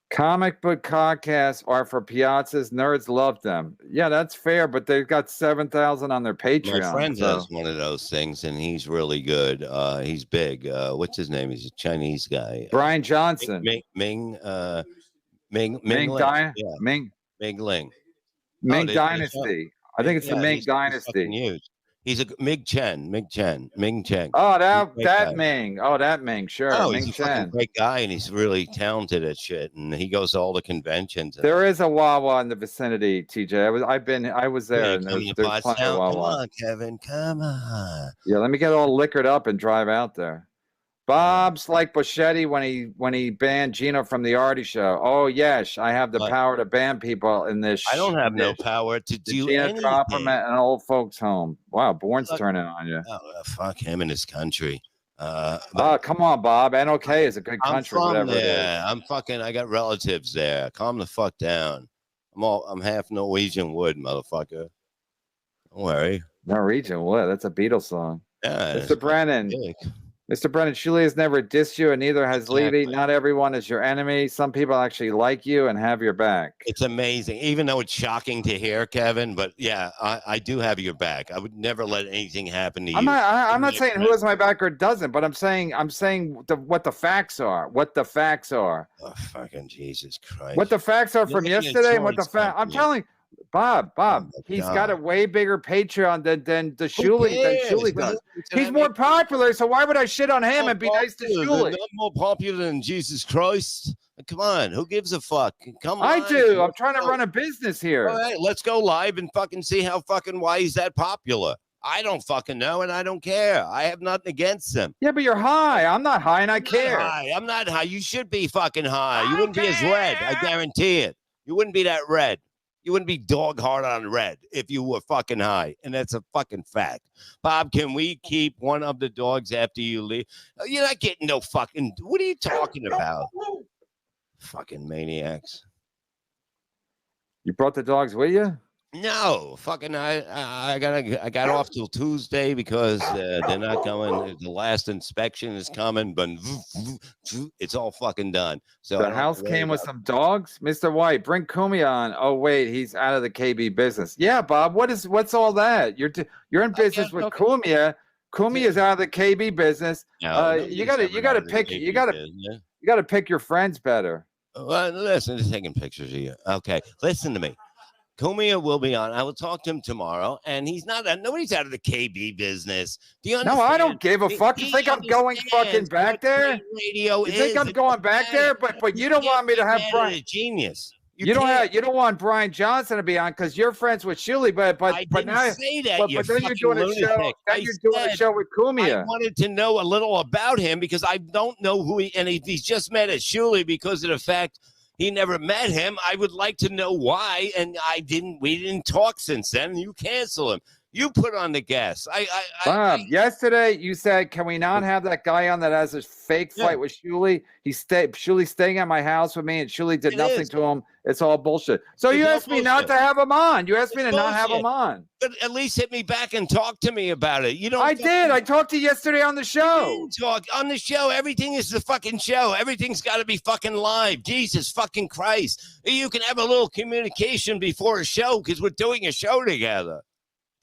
Comic book podcasts are for piazzas. Nerds love them. Yeah, that's fair, but they've got 7,000 on their Patreon. My friend does one of those things, and he's really good. He's big. What's his name? He's a Chinese guy. Brian Johnson. Ming Ling. Ming Dynasty. I think it's the Ming Dynasty. He's a Ming Chen. Oh, that Ming. Oh, that Ming. Sure. Oh, Ming he's a Chen. great guy, and he's really talented at shit. And he goes to all the conventions. There is a Wawa in the vicinity, TJ. I was there, and there's plenty of Wawa. Come on, Kevin. Come on. Yeah, let me get all liquored up and drive out there. Bob's like Buschetti when he banned Gino from the Artie show. Oh yes, I have the power to ban people in this. I don't have no power to do anything. Compliment an old folks home. Wow, Bourne's turning on you. Oh, fuck him and his country. Come on, Bob. NOK is a good country. I'm from there. I got relatives there. Calm the fuck down. I'm half Norwegian wood, motherfucker. Don't worry. Norwegian wood. That's a Beatles song. Yeah, Mr. Brennan. Mr. Brennan, Shuli has never dissed you, and neither has Levy. Not everyone is your enemy. Some people actually like you and have your back. It's amazing, even though it's shocking to hear, Kevin. But yeah, I do have your back. I would never let anything happen to you. I'm not saying who has my back or doesn't, but I'm saying what the facts are. What the facts are. Oh, fucking Jesus Christ! What the facts are from yesterday, and what the facts. I'm telling Bob, he's got a way bigger Patreon than Shuli does. He's more popular, so why would I shit on him and be nice to Shuli? I'm more popular than Jesus Christ. Come on, who gives a fuck? Come on. I do. I'm trying to run a business here. All right, let's go live and fucking see how fucking why he's that popular. I don't fucking know, and I don't care. I have nothing against him. Yeah, but you're high. I'm not high, and I care. I'm not high. You should be fucking high. You wouldn't be as red. I guarantee it. You wouldn't be that red. You wouldn't be dog hard on red if you were fucking high. And that's a fucking fact. Bob, can we keep one of the dogs after you leave? You're not getting no fucking. What are you talking about? Fucking maniacs. You brought the dogs with you? No, fucking I got off till Tuesday because they're not coming. The last inspection is coming, but it's all fucking done. So the house came with some dogs, Mr. White. Bring Kumi on. Oh wait, he's out of the KB business. Yeah, Bob. What's all that? You're in business with Kumi. Kumi is out of the KB business. No, you gotta pick your friends better. Well, listen, just taking pictures of you. Okay, listen to me. Cumia will be on. I will talk to him tomorrow, and he's not. Nobody's out of the KB business. Do you understand? No, I don't give a fuck. You think I'm going fucking back there? Radio you think I'm going back there? But you don't want me to have Bryan. Genius. You don't want Bryan Johnson to be on because you're friends with Shuli, but now say that. But then you're doing a show. Then you're doing a show with Cumia. I wanted to know a little about him because I don't know who he and he's just met at Shuli because of the fact he never met him. I would like to know why, and we didn't talk since then. You cancel him. You put on the guest. Bob, yesterday you said, can we not have that guy on that has a fake fight with Shuli? Shuli's staying at my house with me, and Shuli did nothing to him. It's all bullshit. So you asked me not to have him on. You asked me to not have him on. But at least hit me back and talk to me about it. You don't. I did. I talked to you yesterday on the show. Talk on the show. Everything is the fucking show. Everything's got to be fucking live. Jesus fucking Christ. You can have a little communication before a show because we're doing a show together.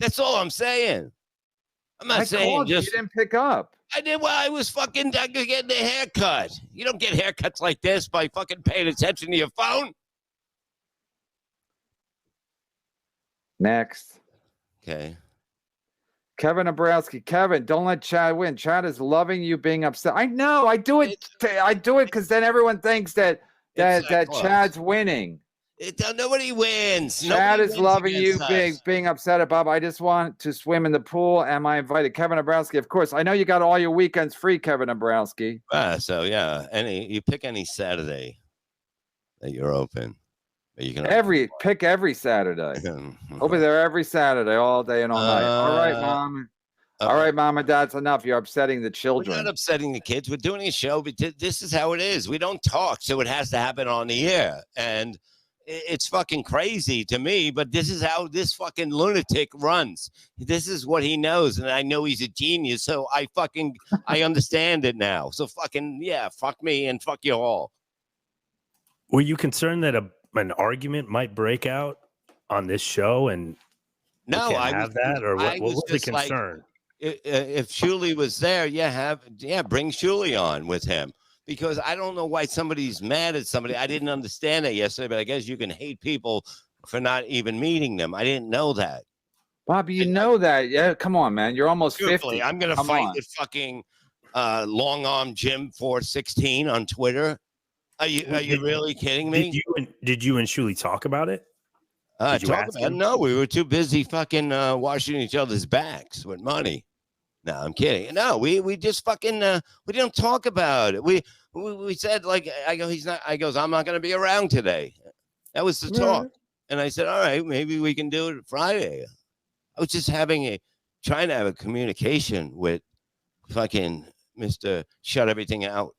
That's all I'm saying. I'm not saying just you didn't pick up. I did. Well, I was getting a haircut. You don't get haircuts like this by fucking paying attention to your phone. Next. Okay. Kevin Abrowski. Kevin, don't let Chad win. Chad is loving you being upset. I know. I do it. I do it because then everyone thinks that Chad's winning. Nobody wins. Chad is loving you being upset about. I just want to swim in the pool. Am I invited? Kevin Abrowski, of course. I know you got all your weekends free, Kevin Abrowski. So yeah, you pick any Saturday that you're open. You can pick every Saturday. I'll be there every Saturday, all day and all night. All right, Mom. All right, Mom and Dad, it's enough. You're upsetting the children. We're not upsetting the kids. We're doing a show, but this is how it is. We don't talk, so it has to happen on the air. And it's fucking crazy to me, but this is how this fucking lunatic runs. This is what he knows, and I know he's a genius, so I understand it now. So fucking, yeah, fuck me and fuck you all. Were you concerned that an argument might break out on this show and no, I have that, or what was the concern? Like, if Shuli was there, bring Shuli on with him. Because I don't know why somebody's mad at somebody. I didn't understand that yesterday, but I guess you can hate people for not even meeting them. I didn't know that. Bobby, you know that. Yeah, come on, man. You're almost 50. I'm going to fight with fucking Long Arm Jim 416 on Twitter. Are you really kidding me? Did you and Shuli talk about it? No, we were too busy fucking washing each other's backs with money. No, I'm kidding. No, we just fucking we didn't talk about it. We said like I goes, I'm not gonna be around today. That was the talk. And I said, all right, maybe we can do it Friday. I was just trying to have a communication with fucking Mr. Shut Everything Out.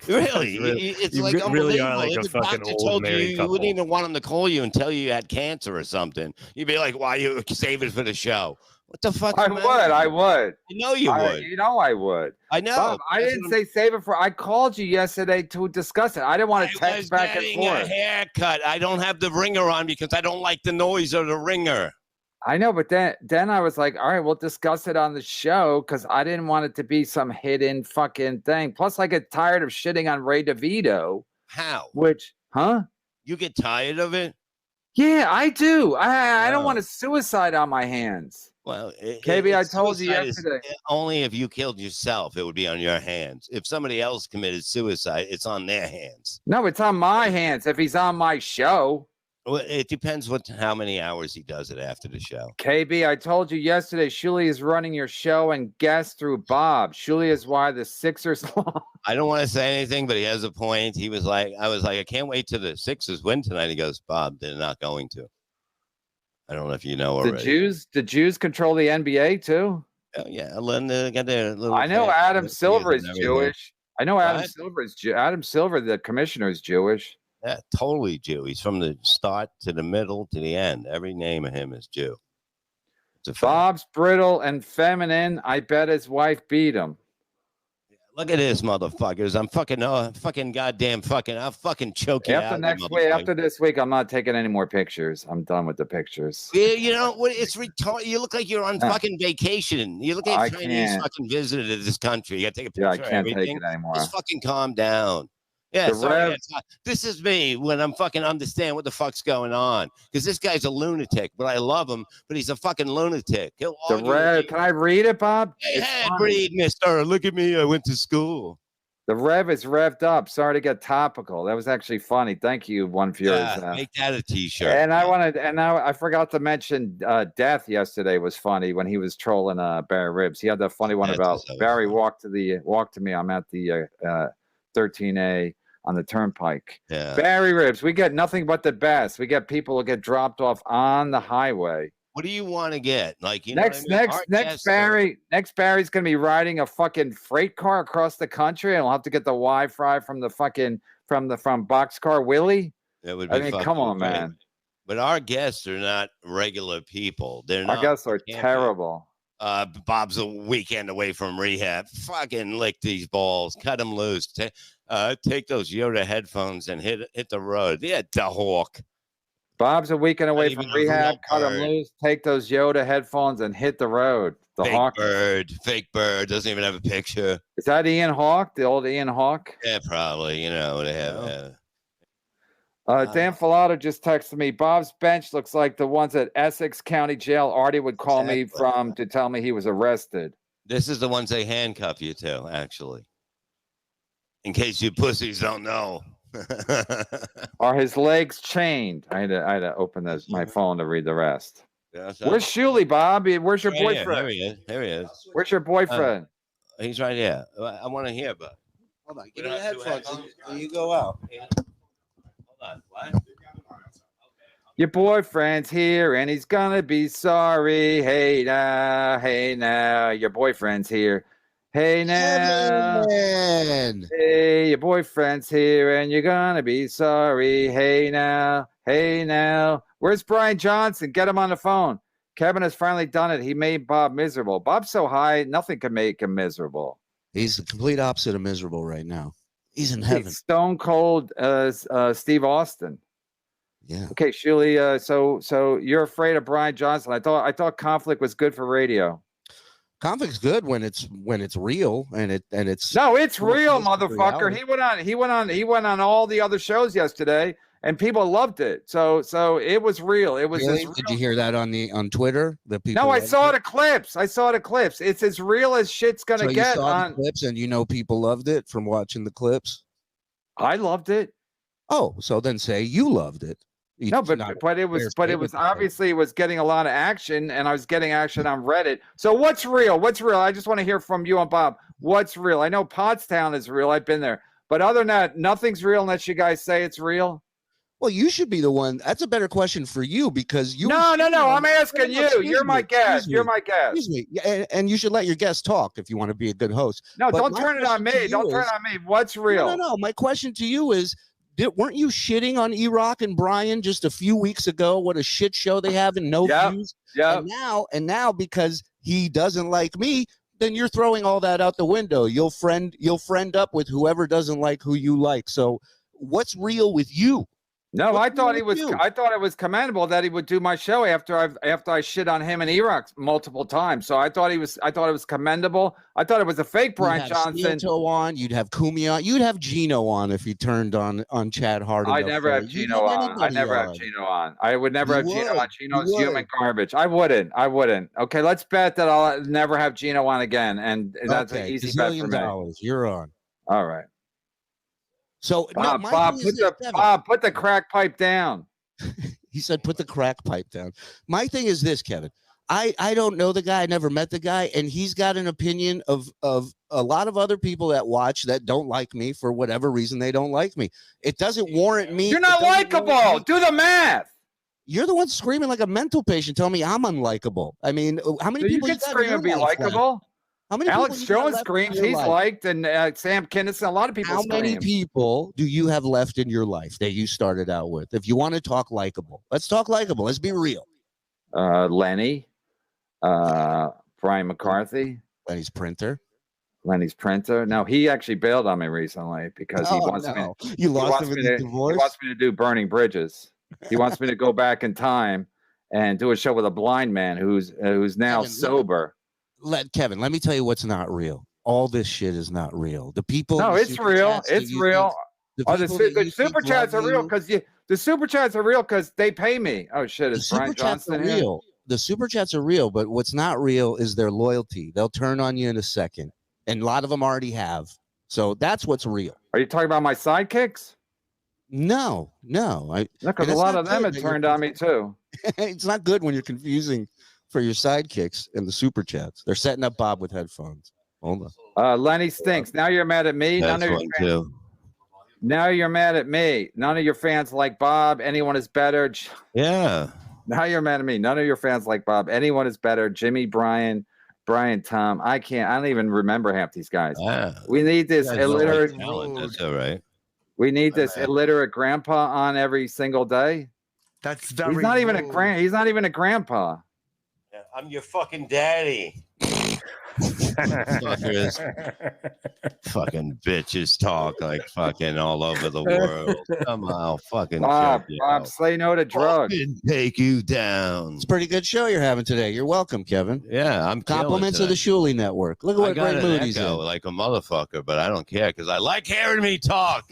Really, it's like unbelievable. Really are like a fucking old married couple. You wouldn't even want him to call you and tell you had cancer or something. You'd be like, "Why you save it for the show?" What the fuck? I would. You know you would. You know I would. I know. Bob, I didn't say save it for. I called you yesterday to discuss it. I didn't want to text back and forth. A haircut. I don't have the ringer on because I don't like the noise of the ringer. I know, but then I was like, all right, we'll discuss it on the show because I didn't want it to be some hidden fucking thing. Plus, I get tired of shitting on Ray DeVito. How? You get tired of it? Yeah, I do. I don't want a suicide on my hands. Well, KB, I told you yesterday. Only if you killed yourself, it would be on your hands. If somebody else committed suicide, it's on their hands. No, it's on my hands if he's on my show. Well, it depends how many hours he does it after the show. KB, I told you yesterday, Shuli is running your show and guest through Bob. Shuli is why the Sixers lost. I don't want to say anything, but he has a point. I was like, I can't wait till the Sixers win tonight. He goes, Bob, they're not going to. I don't know if you know already. The Jews control the NBA too. Oh, yeah, got their little. I know Adam Silver is Jewish. I know Adam Silver is Adam Silver, the commissioner, is Jewish. Yeah, totally Jew. He's from the start to the middle to the end. Every name of him is Jew. Bob's brittle and feminine. I bet his wife beat him. Look at this, motherfuckers. I'm fucking goddamn fucking. I'll fucking choke you out. After this week, I'm not taking any more pictures. I'm done with the pictures. Yeah, you know what? It's retarded. You look like you're on fucking vacation. You look like a Chinese fucking visitor to this country. You got to take a picture. Yeah, I can't take it anymore. Just fucking calm down. Yeah, The sorry. Rev- This is me when I'm fucking understand what the fuck's going on. Because this guy's a lunatic, but I love him, but he's a fucking lunatic. He'll The argue with Rev, you. can I read it, Bob? Hey, It's hey, funny. read, mister. Look at me. I went to school. The Rev is revved up. Sorry to get topical. That was actually funny. Thank you, One Viewers. Yeah, make that a t-shirt. And now I forgot to mention Death yesterday was funny when he was trolling Barry Ribs. He had that funny one about Barry walk to me. I'm at the 13A on the turnpike. Yeah. Barry Ribs, we get nothing but the best. We get people who get dropped off on the highway. What do you want to get? Like, you next know what I mean? next Barry's gonna be riding a fucking freight car across the country, and we'll have to get the Wi-Fi from the fucking from Boxcar Willie. That would be I mean, come on, great. man. But our guests are not regular people. They're not. Our guests are terrible. Bob's a weekend away from rehab. Fucking lick these balls. Cut them loose. Take those Yoda headphones and hit the road. Yeah, the hawk. Bob's a weekend away Not from even a real rehab. Cut him bird. loose. Take those Yoda headphones and hit the road. The Fake bird. Doesn't even have a picture. Is that Ian Hawke? The old Ian Hawke? Yeah, probably. You know, they have. Dan Filato just texted me. Bob's bench looks like the ones at Essex County Jail. Artie would call me from to tell me he was arrested. This is the ones they handcuff you to, actually. In case you pussies don't know. Are his legs chained? I had to open my phone to read the rest. Yeah, Where's Shuli, Bob? Where's your Right here. boyfriend? There he is. Where's your boyfriend? He's right here. I want to hear, but Hold on, give me the headphones and you go out. Hold on. What? Your boyfriend's here and he's gonna be sorry. Hey now, your boyfriend's here. Hey now, hey, your boyfriend's here and you're gonna be sorry. Hey now, where's Brian Johnson? Get him on the phone. Kevin has finally done it. He made Bob miserable. Bob's so high, nothing can make him miserable. He's the complete opposite of miserable right now. He's in heaven. He's stone cold Steve Austin. Yeah. Okay, Shuli. So you're afraid of Brian Johnson? I thought conflict was good for radio. Conflict's good when it's real and it's no, it's real, motherfucker. Reality. He went on all the other shows yesterday, and people loved it. So it was real. It was. Really? Did you hear that on Twitter? The people. No, I saw the clips. It's as real as shit's gonna so get. You saw the clips, and people loved it from watching the clips. I loved it. Oh, so then say you loved it. No, but it was obviously it was getting a lot of action, and I was getting action on Reddit. So what's real? I just want to hear from you and Bob. What's real? I know Pottstown is real. I've been there, but other than that, nothing's real unless you guys say it's real. Well, you should be the one. That's a better question for you because you. No. I'm asking you. You're my guest. You're my guest. Excuse me. And you should let your guests talk if you want to be a good host. No, but don't turn it on me. Don't turn it on me. What's real? No. My question to you is. Weren't you shitting on Erock and Bryan just a few weeks ago? What a shit show they have and no views. Yeah. And now because he doesn't like me, then you're throwing all that out the window. You'll friend up with whoever doesn't like who you like. So what's real with you? No, I thought it was commendable that he would do my show after I shit on him and Erock multiple times. So I thought it was commendable. I thought it was a fake Brian Johnson. On, you'd have Kumi on, you'd have Gino on if he turned on Chad Hardin. I never have Gino on. I never have Gino on. I would never have Gino on. Gino's human garbage. I wouldn't. Okay, let's bet that I'll never have Gino on again, and that's an easy bet for me. You're on. All right. So Bob, put the crack pipe down. He said, "Put the crack pipe down." My thing is this, Kevin. I don't know the guy. I never met the guy, and he's got an opinion of a lot of other people that watch that don't like me for whatever reason. They don't like me. It doesn't warrant me. You're not likable. Do the math. You're the one screaming like a mental patient. Tell me I'm unlikable. I mean, how many people you can scream and be likable? How many Alex Jones screams he's liked, and Sam Kinison, a lot of people scream. How many people do you have left in your life that you started out with? If you want to talk likable, let's talk likable. Let's be real. Lenny, Brian McCarthy. Lenny's printer. No, he actually bailed on me recently because he wants me. You lost him in the divorce? He wants me to do Burning Bridges. He wants me to go back in time and do a show with a blind man who's now sober. Kevin, let me tell you what's not real. All this shit is not real. The people. No, it's real. It's real. The super chats are real because the super chats are real because they pay me. Oh shit! Is Brian Johnson here? Real. The super chats are real, but what's not real is their loyalty. They'll turn on you in a second, and a lot of them already have. So that's what's real. Are you talking about my sidekicks? No. Because a lot of them have turned on me too. It's not good when you're confusing for your sidekicks and the super chats. They're setting up Bob with headphones. Hold on. Lenny stinks. Now you're mad at me. That's one too. Now you're mad at me. None of your fans like Bob. Anyone is better. Yeah. Now you're mad at me. None of your fans like Bob. Anyone is better. Jimmy, Brian, Tom. I don't even remember half these guys. We need this illiterate. That's all right. We need this illiterate grandpa on every single day. That's very. He's not even a He's not even a grandpa. Yeah, I'm your fucking daddy. Fuckers. Fucking bitches talk like fucking all over the world. Somehow fucking Bob, say no to drugs. Take you down. It's a pretty good show you're having today. You're welcome, Kevin. Yeah, I'm compliments of the Shuli Network. Look at what great mood he's in. Like a motherfucker, but I don't care because I like hearing me talk.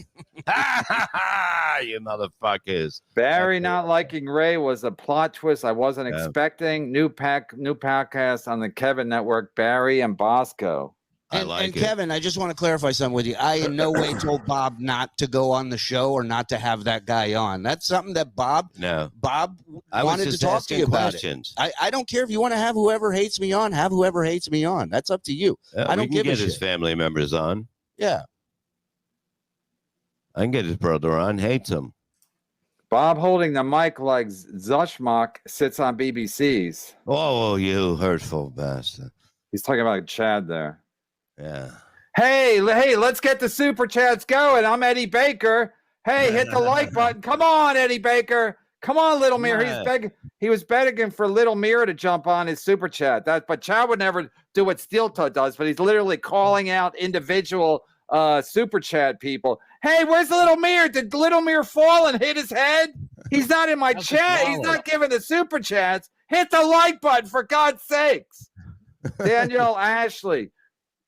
You motherfuckers. Barry not liking Ray was a plot twist I wasn't expecting. New podcast on the Kevin Network. Barry and Bosco. And Kevin, I just want to clarify something with you. I in no way told Bob not to go on the show or not to have that guy on. That's something that Bob wanted to talk to you about. I don't care if you want to have whoever hates me on, have whoever hates me on. That's up to you. I don't give a shit. Get his family members on. Yeah. I can get his brother on. Hates him. Bob holding the mic like Zumock sits on BBC's. Oh, you hurtful bastard. He's talking about Chad there. Yeah. Hey, let's get the super chats going. I'm Eddie Baker. Hey, hit the like button. Come on, Eddie Baker. Come on, Little Mirror. He was begging for Little Mirror to jump on his super chat. But Chad would never do what Steel Toe does, but he's literally calling out individual super chat people. Hey, where's the Little Mirror? Did Little Mirror fall and hit his head? He's not in my chat. He's not giving the super chats. Hit the like button for God's sakes. Danielle Ashley,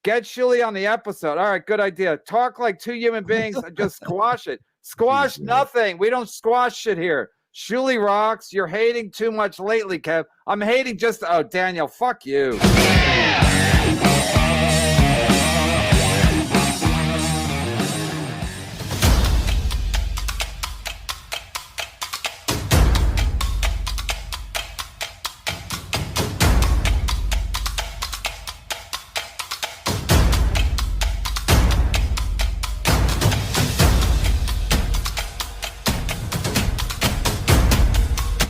get Shuli on the episode. All right, good idea. Talk like two human beings and just squash it. Squash nothing. We don't squash shit here. Shuli rocks. You're hating too much lately, Kev. I'm hating just. Oh, Daniel, fuck you.